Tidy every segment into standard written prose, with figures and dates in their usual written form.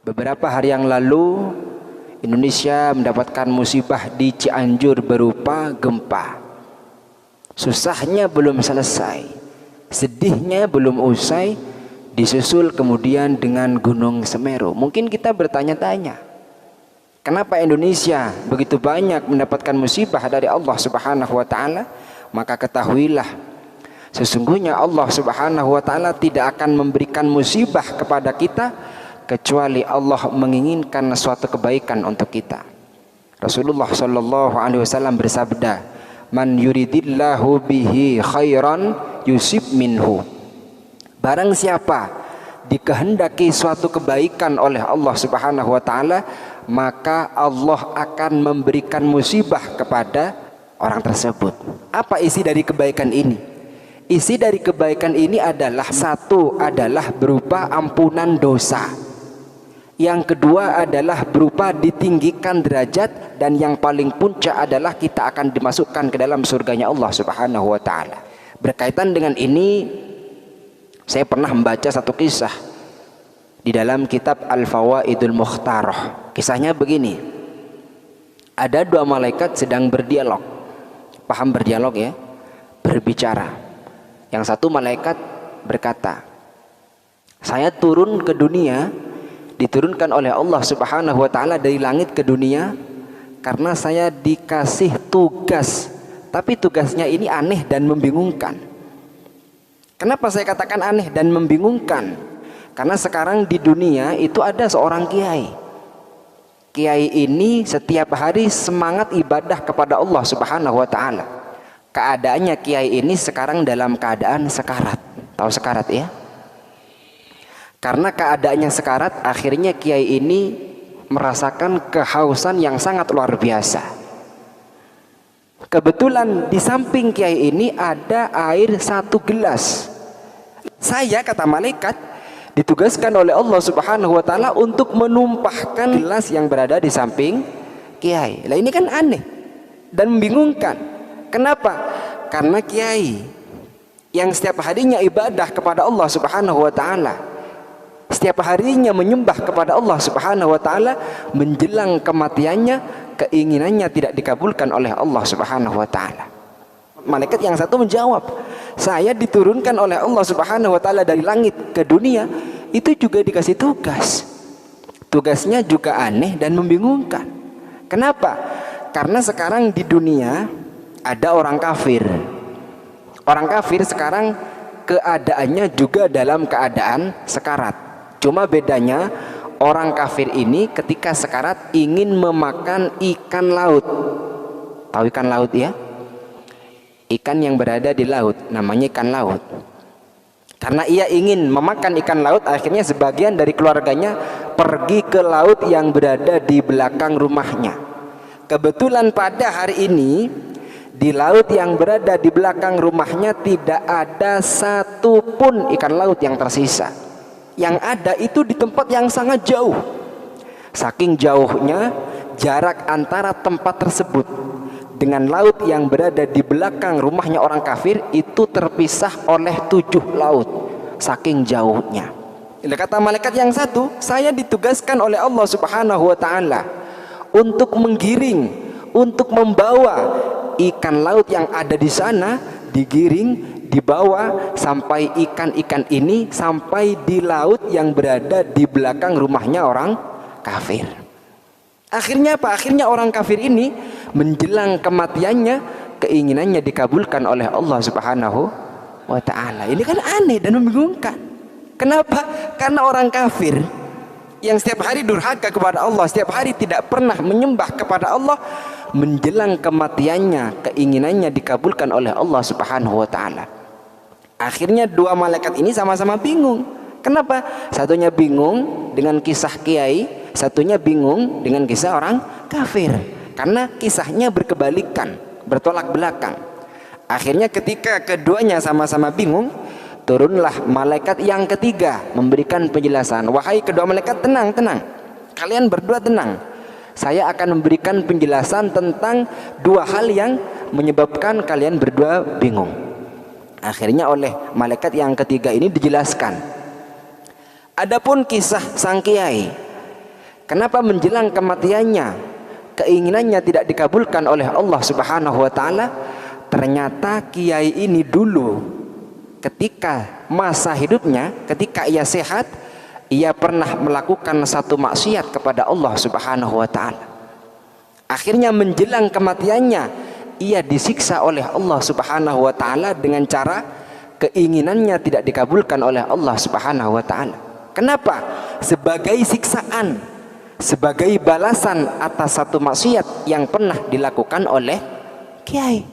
Beberapa hari yang lalu Indonesia mendapatkan musibah di Cianjur berupa gempa. Susahnya belum selesai, sedihnya belum usai, disusul kemudian dengan Gunung Semeru. Mungkin kita bertanya-tanya, kenapa Indonesia begitu banyak mendapatkan musibah dari Allah Subhanahu wa taala? Maka ketahuilah, sesungguhnya Allah Subhanahu wa taala tidak akan memberikan musibah kepada kita kecuali Allah menginginkan suatu kebaikan untuk kita. Rasulullah sallallahu alaihi wasallam bersabda, "Man yuridillahu bihi khairan yusib minhu." Barang siapa dikehendaki suatu kebaikan oleh Allah Subhanahu wa taala, maka Allah akan memberikan musibah kepada orang tersebut. Apa isi dari kebaikan ini? Isi dari kebaikan ini adalah, satu adalah berupa ampunan dosa. Yang kedua adalah berupa ditinggikan derajat, dan yang paling puncak adalah kita akan dimasukkan ke dalam surganya Allah Subhanahu wa taala. Berkaitan dengan ini, saya pernah membaca satu kisah di dalam kitab Al-Fawaidul Mukhtarah. Kisahnya begini. Ada dua malaikat sedang berdialog. Paham berdialog ya? Berbicara. Yang satu malaikat berkata, "Saya turun ke dunia, diturunkan oleh Allah Subhanahu wa taala dari langit ke dunia karena saya dikasih tugas, tapi tugasnya ini aneh dan membingungkan." Kenapa saya katakan aneh dan membingungkan? Karena sekarang di dunia itu ada seorang kiai. Kiai ini setiap hari semangat ibadah kepada Allah Subhanahu wa taala. Keadaannya kiai ini sekarang dalam keadaan sekarat. Tahu sekarat ya? Karena keadaannya sekarat, akhirnya kiai ini merasakan kehausan yang sangat luar biasa. Kebetulan di samping kiai ini ada air 1 gelas. Saya, kata malaikat, ditugaskan oleh Allah Subhanahu wa taala untuk menumpahkan gelas yang berada di samping kiai. Lah ini kan aneh dan membingungkan. Kenapa? Karena kiai yang setiap harinya ibadah kepada Allah Subhanahu wa taala, setiap harinya menyembah kepada Allah Subhanahu wa taala, menjelang kematiannya keinginannya tidak dikabulkan oleh Allah Subhanahu wa taala. Malaikat yang satu menjawab, "Saya diturunkan oleh Allah Subhanahu wa taala dari langit ke dunia, itu juga dikasih tugas. Tugasnya juga aneh dan membingungkan." Kenapa? Karena sekarang di dunia ada orang kafir. Orang kafir sekarang keadaannya juga dalam keadaan sekarat. Cuma bedanya orang kafir ini ketika sekarat ingin memakan ikan laut. Tahu ikan laut ya? Ikan yang berada di laut, namanya ikan laut. Karena ia ingin memakan ikan laut, akhirnya sebagian dari keluarganya pergi ke laut yang berada di belakang rumahnya. Kebetulan pada hari ini di laut yang berada di belakang rumahnya tidak ada satupun ikan laut yang tersisa. Yang ada itu di tempat yang sangat jauh. Saking jauhnya jarak antara tempat tersebut dengan laut yang berada di belakang rumahnya orang kafir itu terpisah oleh 7 laut. Saking jauhnya. Kata malaikat yang satu, "Saya ditugaskan oleh Allah Subhanahu wa taala untuk menggiring, untuk membawa ikan laut yang ada di sana, digiring, dibawa sampai ikan-ikan ini sampai di laut yang berada di belakang rumahnya orang kafir." Akhirnya apa? Akhirnya orang kafir ini menjelang kematiannya keinginannya dikabulkan oleh Allah Subhanahu wa taala. Ini kan aneh dan membingungkan. Kenapa? Karena orang kafir yang setiap hari durhaka kepada Allah, setiap hari tidak pernah menyembah kepada Allah, menjelang kematiannya keinginannya dikabulkan oleh Allah Subhanahu wa taala. Akhirnya dua malaikat ini sama-sama bingung. Kenapa? Satunya bingung dengan kisah kiai, satunya bingung dengan kisah orang kafir. Karena kisahnya berkebalikan, bertolak belakang. Akhirnya ketika keduanya sama-sama bingung, turunlah malaikat yang ketiga memberikan penjelasan. "Wahai kedua malaikat, tenang, tenang. Kalian berdua tenang. Saya akan memberikan penjelasan tentang dua hal yang menyebabkan kalian berdua bingung." Akhirnya oleh malaikat yang ketiga ini dijelaskan. Adapun kisah sang kiai Kenapa menjelang kematiannya keinginannya tidak dikabulkan oleh Allah Subhanahu wa taala? Ternyata kiai ini dulu ketika masa hidupnya, ketika ia sehat, ia pernah melakukan satu maksiat kepada Allah Subhanahu wa taala. Akhirnya menjelang kematiannya ia disiksa oleh Allah Subhanahu wa taala dengan cara keinginannya tidak dikabulkan oleh Allah Subhanahu wa taala. Kenapa? Sebagai siksaan, sebagai balasan atas satu maksiat yang pernah dilakukan oleh kiai.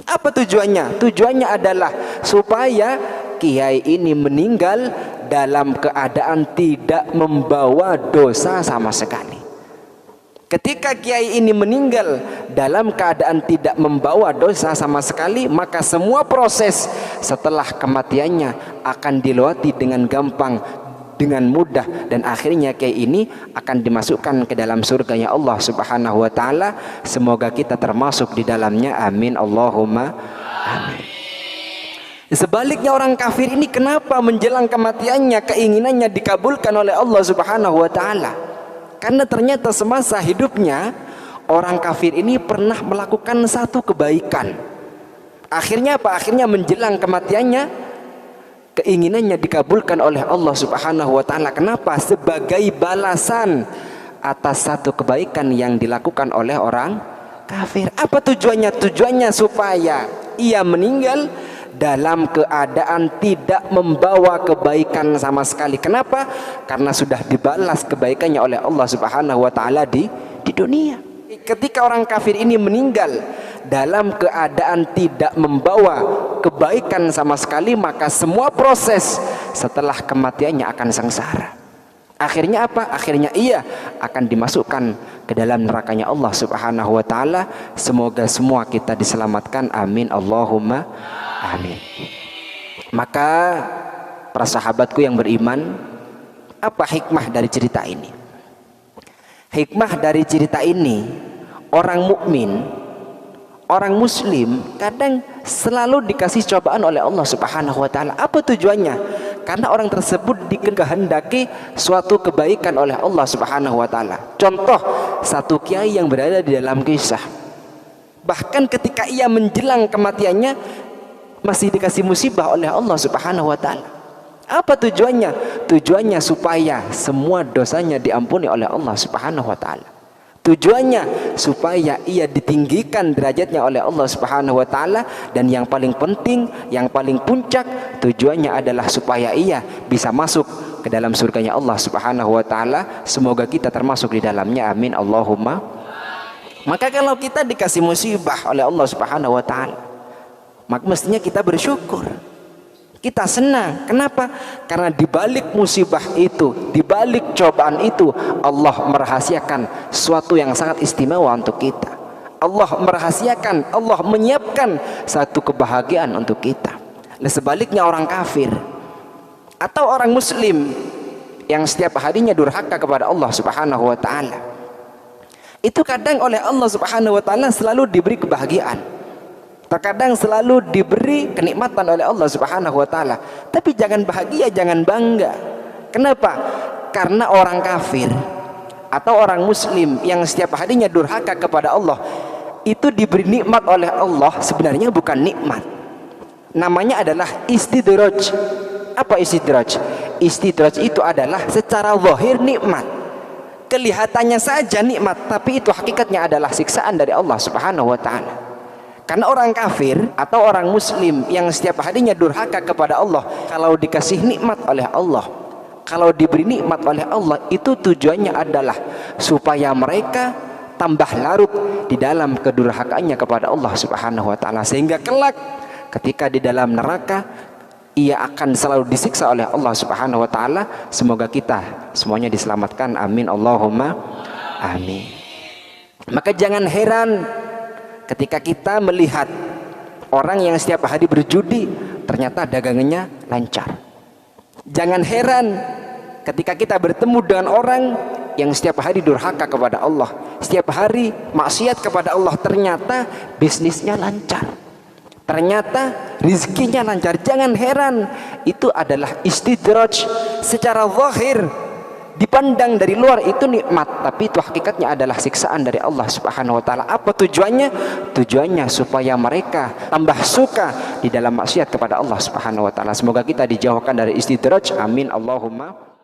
Apa tujuannya? Tujuannya adalah supaya kiai ini meninggal dalam keadaan tidak membawa dosa sama sekali. Ketika kiai ini meninggal dalam keadaan tidak membawa dosa sama sekali, maka semua proses setelah kematiannya akan dilewati dengan gampang, dengan mudah, dan akhirnya kiai ini akan dimasukkan ke dalam surganya Allah Subhanahu wa taala. Semoga kita termasuk di dalamnya, amin Allahumma amin. Sebaliknya orang kafir ini kenapa menjelang kematiannya keinginannya dikabulkan oleh Allah Subhanahu wa taala? Karena ternyata semasa hidupnya orang kafir ini pernah melakukan satu kebaikan. Akhirnya apa? Akhirnya menjelang kematiannya keinginannya dikabulkan oleh Allah Subhanahu wa taala. Kenapa? Sebagai balasan atas satu kebaikan yang dilakukan oleh orang kafir. Apa tujuannya? Tujuannya supaya ia meninggal dalam keadaan tidak membawa kebaikan sama sekali. Kenapa? Karena sudah dibalas kebaikannya oleh Allah Subhanahu wa taala di dunia. Ketika orang kafir ini meninggal dalam keadaan tidak membawa kebaikan sama sekali, maka semua proses setelah kematiannya akan sengsara. Akhirnya apa? Akhirnya ia akan dimasukkan ke dalam nerakanya Allah Subhanahu wa taala. Semoga semua kita diselamatkan, amin Allahumma amin. Maka para sahabatku yang beriman, apa hikmah dari cerita ini? Hikmah dari cerita ini, orang mukmin, orang muslim kadang selalu dikasih cobaan oleh Allah Subhanahu wa taala. Apa tujuannya? Karena orang tersebut dikehendaki suatu kebaikan oleh Allah Subhanahu wa taala. Contoh satu kiai yang berada di dalam kisah, bahkan ketika ia menjelang kematiannya masih dikasih musibah oleh Allah Subhanahu wa taala. Apa tujuannya? Tujuannya supaya semua dosanya diampuni oleh Allah Subhanahu wa taala. Tujuannya supaya ia ditinggikan derajatnya oleh Allah Subhanahu wa taala, dan yang paling penting, yang paling puncak, tujuannya adalah supaya ia bisa masuk ke dalam surganya Allah Subhanahu wa taala. Semoga kita termasuk di dalamnya, amin Allahumma. Maka kalau kita dikasih musibah oleh Allah Subhanahu wa taala, maka mestinya kita bersyukur, kita senang. Kenapa? Karena di balik musibah itu, di balik cobaan itu, Allah merahasiakan sesuatu yang sangat istimewa untuk kita. Allah merahasiakan, Allah menyiapkan satu kebahagiaan untuk kita. Dan sebaliknya orang kafir atau orang muslim yang setiap harinya durhaka kepada Allah Subhanahu wa taala, itu kadang oleh Allah Subhanahu wa taala selalu diberi kebahagiaan. Terkadang selalu diberi kenikmatan oleh Allah Subhanahu wa taala. Tapi jangan bahagia, jangan bangga. Kenapa? Karena orang kafir atau orang muslim yang setiap harinya durhaka kepada Allah, itu diberi nikmat oleh Allah sebenarnya bukan nikmat. Namanya adalah istidraj. Apa istidraj? Istidraj itu adalah secara zahir nikmat. Kelihatannya saja nikmat, tapi itu hakikatnya adalah siksaan dari Allah Subhanahu wa taala. Karena orang kafir atau orang muslim yang setiap harinya durhaka kepada Allah, kalau dikasih nikmat oleh Allah, kalau diberi nikmat oleh Allah, itu tujuannya adalah supaya mereka tambah larut di dalam kedurhakaannya kepada Allah Subhanahu wa taala, sehingga kelak ketika di dalam neraka ia akan selalu disiksa oleh Allah Subhanahu wa taala. Semoga kita semuanya diselamatkan, amin Allahumma amin. Maka jangan heran ketika kita melihat orang yang setiap hari berjudi ternyata dagangannya lancar. Jangan heran ketika kita bertemu dengan orang yang setiap hari durhaka kepada Allah, setiap hari maksiat kepada Allah, ternyata bisnisnya lancar, ternyata rizkinya lancar. Jangan heran, itu adalah istidraj secara zahir. Dipandang dari luar itu nikmat, tapi itu hakikatnya adalah siksaan dari Allah Subhanahu wa taala. Apa tujuannya? Tujuannya supaya mereka tambah suka di dalam maksiat kepada Allah Subhanahu wa taala. Semoga kita dijauhkan dari istidraj. Amin Allahumma